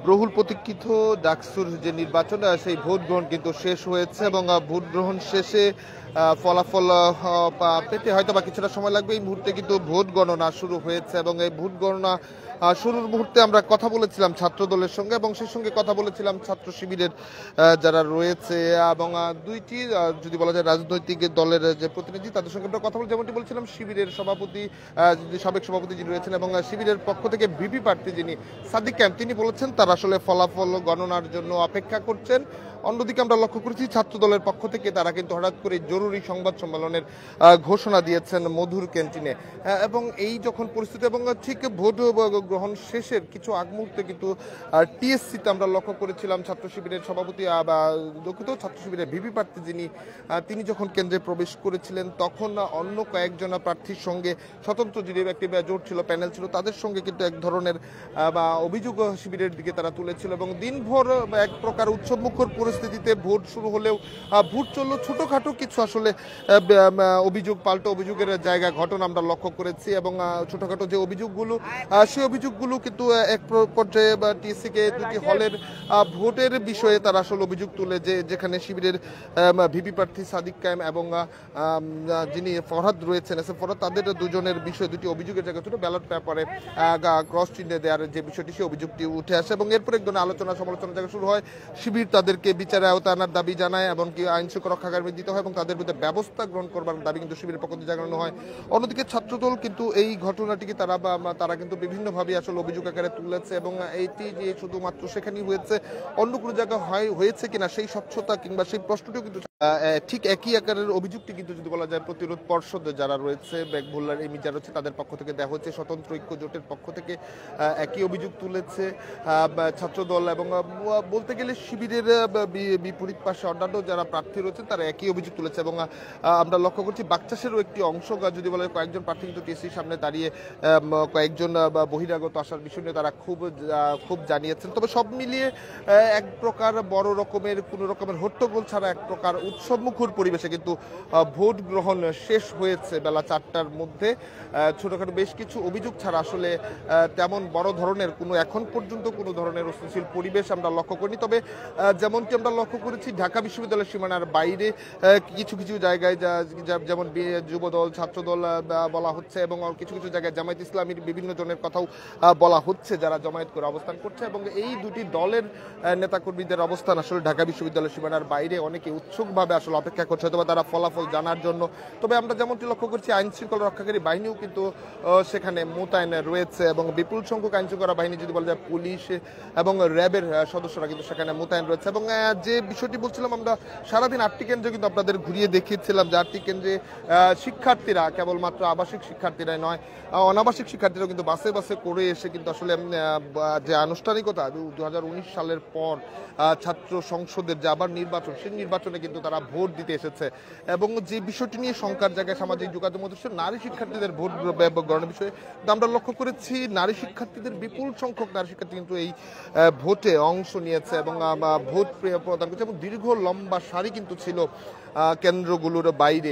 বহুল প্রতীক্ষিত ডাকসুর যে নির্বাচন সেই ভোট গ্রহণ কিন্তু শেষ হয়েছে এবং ভোট গ্রহণ শেষে ফলাফল পেতে হয়তো বা কিছুটা সময় লাগবে। এই মুহূর্তে কিন্তু ভোট গণনা শুরু হয়েছে এবং এই ভোট গণনা শুরুর মুহূর্তে আমরা কথা বলেছিলাম ছাত্র দলের সঙ্গে এবং সেই সঙ্গে কথা বলেছিলাম ছাত্র শিবিরের যারা রয়েছে এবং দুইটি যদি বলা যায় রাজনৈতিক দলের যে প্রতিনিধি তাদের সঙ্গে আমরা কথা বলে যেমনটি বলছিলাম শিবিরের সভাপতি সাবেক সভাপতি যিনি রয়েছেন এবং শিবিরের পক্ষ থেকে ভিপি প্রার্থী যিনি সাদিক কায়েম তিনি বলেছেন তারা আসলে ফলাফল গণনার জন্য অপেক্ষা করছেন। অন্যদিকে আমরা লক্ষ্য করেছি ছাত্র দলের পক্ষ থেকে তারা কিন্তু হঠাৎ করে জরুরি সংবাদ সম্মেলনের ঘোষণা দিয়েছেন মধুর ক্যান্টিনে এবং এই যখন পরিস্থিতি এবং ঠিক ভোট গ্রহণ শেষের কিছু আগ মুহূর্তে কিন্তু টিএসসিতে আমরা লক্ষ্য করেছিলাম ছাত্র শিবিরের সভাপতি দুঃখিত ছাত্র শিবিরের ভিপি প্রার্থী যিনি তিনি যখন কেন্দ্রে প্রবেশ করেছিলেন তখন অন্য কয়েকজন প্রার্থীর সঙ্গে স্বতন্ত্র যিনি একটি জোট ছিল প্যানেল ছিল তাদের সঙ্গে কিন্তু এক ধরনের অভিযোগ শিবিরের দিকে তারা তুলেছিল এবং দিনভর এক প্রকার উৎসবমুখর পরিস্থিতিতে ভোট শুরু হলেও ভোট চললো ছোটখাটো কিছু আসলে অভিযোগ পাল্টা অভিযোগের জায়গা ঘটনা আমরা লক্ষ্য করেছি এবং ছোটখাটো যে অভিযোগগুলো সেই অভিযোগগুলো কিন্তু এক পর্যায়ে টিএসসিকে দুটি হলের ভোটের বিষয়ে তারা আসলে অভিযোগ তুলে যেখানে শিবিরের ভিপি প্রার্থী সাদিক কায়েম এবং যিনি ফরহাদ রয়েছেন এস এ ফরহাদ তাদের দুজনের বিষয়ে দুটি অভিযোগের জায়গা ছিল ব্যালট পেপারে ক্রস চিহ্নে দেওয়ার যে বিষয়টি সেই অভিযোগটি উঠে আসে এবং এরপর এক ধরনের আলোচনা সমালোচনার জায়গা শুরু হয়। শিবির তাদেরকে বিচারে আওতায় আনার দাবি জানায় এমনকি আইন শৃঙ্খলা রক্ষাকারী দিতে হয় এবং তাদের বিরুদ্ধে ব্যবস্থা গ্রহণ করবার দাবি কিন্তু শিবিরের পক্ষ থেকে জানানো হয়। অন্যদিকে ছাত্রদল কিন্তু এই ঘটনাটিকে তারা কিন্তু বিভিন্নভাবে আসলে অভিযোগ আকারে তুলেছে এবং এইটি যে শুধুমাত্র সেখানেই হয়েছে অন্য কোনো জায়গায় হয়েছে কিনা সেই স্বচ্ছতা কিংবা সেই প্রশ্নটিও কিন্তু ঠিক একই আকারের অভিযোগটি কিন্তু যদি বলা যায় প্রতিরোধ পর্ষদ যারা রয়েছে বেগবুল্লার এমি যারা রয়েছে তাদের পক্ষ থেকে দেওয়া হচ্ছে স্বতন্ত্র ঐক্য জোটের পক্ষ থেকে একই অভিযোগ তুলেছে ছাত্রদল এবং বলতে গেলে শিবিরের বিপরীত পাশে অন্যান্য যারা প্রার্থী রয়েছে তারা একই অভিযোগ তুলেছে এবং আমরা লক্ষ্য করছি বাকচাষেরও একটি অংশ যদি বলা হয় কয়েকজন প্রার্থী কিন্তু টিএসসির সামনে দাঁড়িয়ে কয়েকজন বহিরাগত আসার বিষয় নিয়ে তারা খুব জানিয়েছেন। তবে সব মিলিয়ে এক প্রকার বড় রকমের কোনো রকমের হট্টগোল ছাড়া এক প্রকার উৎসবমুখর পরিবেশে কিন্তু ভোট গ্রহণ শেষ হয়েছে বেলা 4টার মধ্যে। ছোটখাটো বেশ কিছু অভিযোগ ছাড়া আসলে তেমন বড় ধরনের কোনো এখন পর্যন্ত কোনো ধরনের অস্থিতিশীল পরিবেশ আমরা লক্ষ্য করিনি। তবে যেমনটি আমরা লক্ষ্য করেছি ঢাকা বিশ্ববিদ্যালয়ের সীমানার বাইরে কিছু কিছু জায়গায় যেমন যুবদল ছাত্রদল বলা হচ্ছে এবং কিছু কিছু জায়গায় জামায়াত ইসলামীর বিভিন্ন জনের কথাও বলা হচ্ছে যারা জমায়েত করে অবস্থান করছে এবং এই দুটি দলের নেতাকর্মীদের অবস্থান আসলে ঢাকা বিশ্ববিদ্যালয়ের সীমানার বাইরে অনেকে উৎসুকভাবে আসলে অপেক্ষা করছে হয়তো তারা ফলাফল জানার জন্য। তবে আমরা যেমনটি লক্ষ্য করছি আইন শৃঙ্খলা রক্ষাকারী বাহিনীও কিন্তু সেখানে মোতায়েন রয়েছে এবং বিপুল সংখ্যক আইন শৃঙ্খলা বাহিনী যদি বলা যায় পুলিশ এবং র্যাবের সদস্যরা কিন্তু সেখানে মোতায়েন রয়েছে এবং যে বিষয়টি বলছিলাম আমরা সারাদিন 8টি কেন্দ্রে কিন্তু আপনাদের ঘুরিয়ে দেখিয়েছিলাম যে 8টি কেন্দ্রে শিক্ষার্থীরা কেবলমাত্র আবাসিক শিক্ষার্থীরাই নয় অনাবাসিক শিক্ষার্থীরাও কিন্তু বাসে বাসে করে এসে কিন্তু আসলে যে আনুষ্ঠানিকতা 2019 সালের পর ছাত্র সংসদের যে আবার নির্বাচন সেই নির্বাচনে কিন্তু তারা ভোট দিতে এসেছে এবং যে বিষয়টি নিয়ে শঙ্কার জায়গায় সামাজিক যোগাযোগ মাধ্যমে নারী শিক্ষার্থীদের ভোট গ্রহণের বিষয়ে আমরা লক্ষ্য করেছি নারী শিক্ষার্থীদের বিপুল সংখ্যক নারী শিক্ষার্থী কিন্তু এই ভোটে অংশ নিয়েছে এবং ভোট প্রদান করছে এবং দীর্ঘ লম্বা সারি কিন্তু ছিল কেন্দ্রগুলোর বাইরে।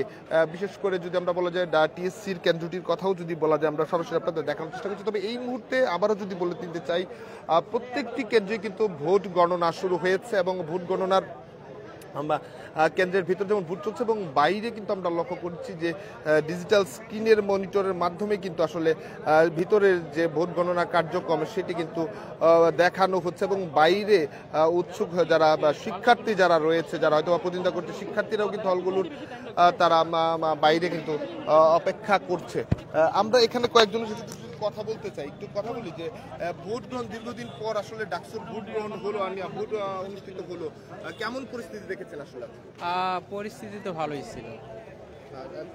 বিশেষ করে যদি আমরা বলা যায় টিএসসির কেন্দ্রটির কথাও যদি বলা যায় আমরা সরাসরি আপনাদের দেখানোর চেষ্টা করছি। তবে এই মুহূর্তে আবারও যদি বলে দিতে চাই প্রত্যেকটি কেন্দ্রে কিন্তু ভোট গণনা শুরু হয়েছে এবং ভোট গণনার আমরা কেন্দ্রের ভিতরে যেমন ভোট চলছে এবং বাইরে কিন্তু আমরা লক্ষ্য করছি যে ডিজিটাল স্ক্রিনের মনিটরের মাধ্যমে কিন্তু আসলে ভিতরের যে ভোট গণনা কার্যক্রম সেটি কিন্তু দেখানো হচ্ছে এবং বাইরে উৎসুক যারা শিক্ষার্থী যারা রয়েছে যারা হয়তো প্রতিনিধিত্ব করছে শিক্ষার্থীরাও কিন্তু হলগুলোর তারা বাইরে কিন্তু অপেক্ষা করছে। আমরা এখানে কয়েকজনের সাথে কথা বলতে চাই একটু কথা বলি যে ভোট গ্রহণ দীর্ঘদিন পর আসলে ডাকসুর ভোট গ্রহণ হলো ভোট অনুষ্ঠিত হলো কেমন পরিস্থিতি দেখেছেন আসলে? পরিস্থিতি তো ভালোই ছিল।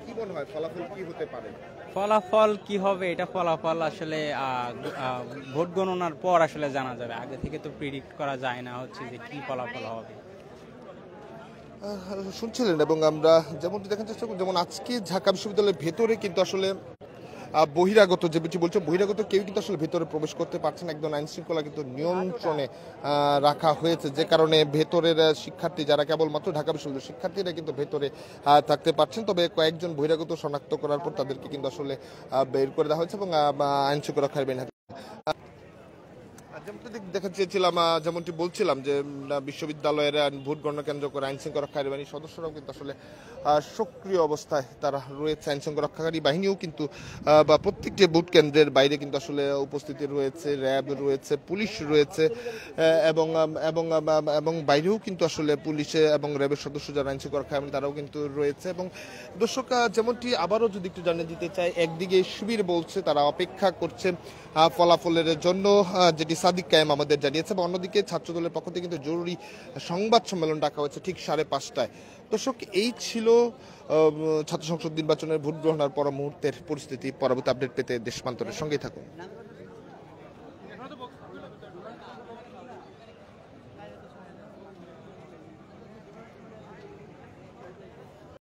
কি মনে হয় ফলাফল কি হতে পারে? ফলাফল কি হবে এটা ফলাফল আসলে ভোট গণনার পর আসলে জানা যাবে, আগে থেকে তো প্রিডিক্ট করা যায় না হচ্ছে যে কি ফলাফল হবে। শুনছিলেন এবং আমরা যেমনটি দেখার চেষ্টা করি যেমন আজকে ঢাকা বিশ্ববিদ্যালয়ের ভেতরে কিন্তু আসলে বহিরাগত যে বেশি বলছে বহিরাগত কেউ কিন্তু আসলে ভেতরে প্রবেশ করতে পারছে না একদম আইন শৃঙ্খলা কিন্তু নিয়ন্ত্রণে রাখা হয়েছে যে কারণে ভেতরের শিক্ষার্থী যারা কেবলমাত্র ঢাকা বিশ্ববিদ্যালয়ের শিক্ষার্থীরা কিন্তু ভেতরে থাকতে পারছেন। তবে কয়েকজন বহিরাগত শনাক্ত করার পর তাদেরকে কিন্তু আসলে বের করে দেওয়া হয়েছে এবং আইন শৃঙ্খলা রক্ষাকারী বাহিনী যেমনটি দেখা চেয়েছিলাম, যেমনটি বলছিলাম যে বিশ্ববিদ্যালয়ের ভোট গণনা কেন্দ্র করে আইন শৃঙ্খলা রক্ষাকারী বাহিনীর সদস্যরাও কিন্তু আসলে সক্রিয় অবস্থায় তারা রয়েছে। আইন শৃঙ্খলা রক্ষাকারী বাহিনীও কিন্তু বা প্রত্যেকটি ভোট কেন্দ্রের বাইরে কিন্তু আসলে উপস্থিতি রয়েছে, র্যাব রয়েছে, পুলিশ রয়েছে, এবং এবং এবং বাইরেও কিন্তু আসলে পুলিশে এবং র্যাবের সদস্য যারা আইন শৃঙ্খলা রক্ষাকারী তারাও কিন্তু রয়েছে। এবং দর্শক, যেমনটি আবারও যদি একটু জানিয়ে দিতে চাই, একদিকে শিবির বলছে তারা অপেক্ষা করছে ফলাফলের জন্য, যেটি সাদিক কায়েম আমাদের জানিয়েছে, এবং অন্যদিকে ছাত্রদলের পক্ষ থেকে কিন্তু জরুরি সংবাদ সম্মেলন ডাকা হয়েছে ঠিক 5:30টায়। দর্শক, এই ছিল ছাত্র সংসদ নির্বাচনের ভোট গ্রহণের পর মুহূর্তের পরিস্থিতি। পরবর্তী আপডেট পেতে দেশপান্তরের সঙ্গেই থাকুন।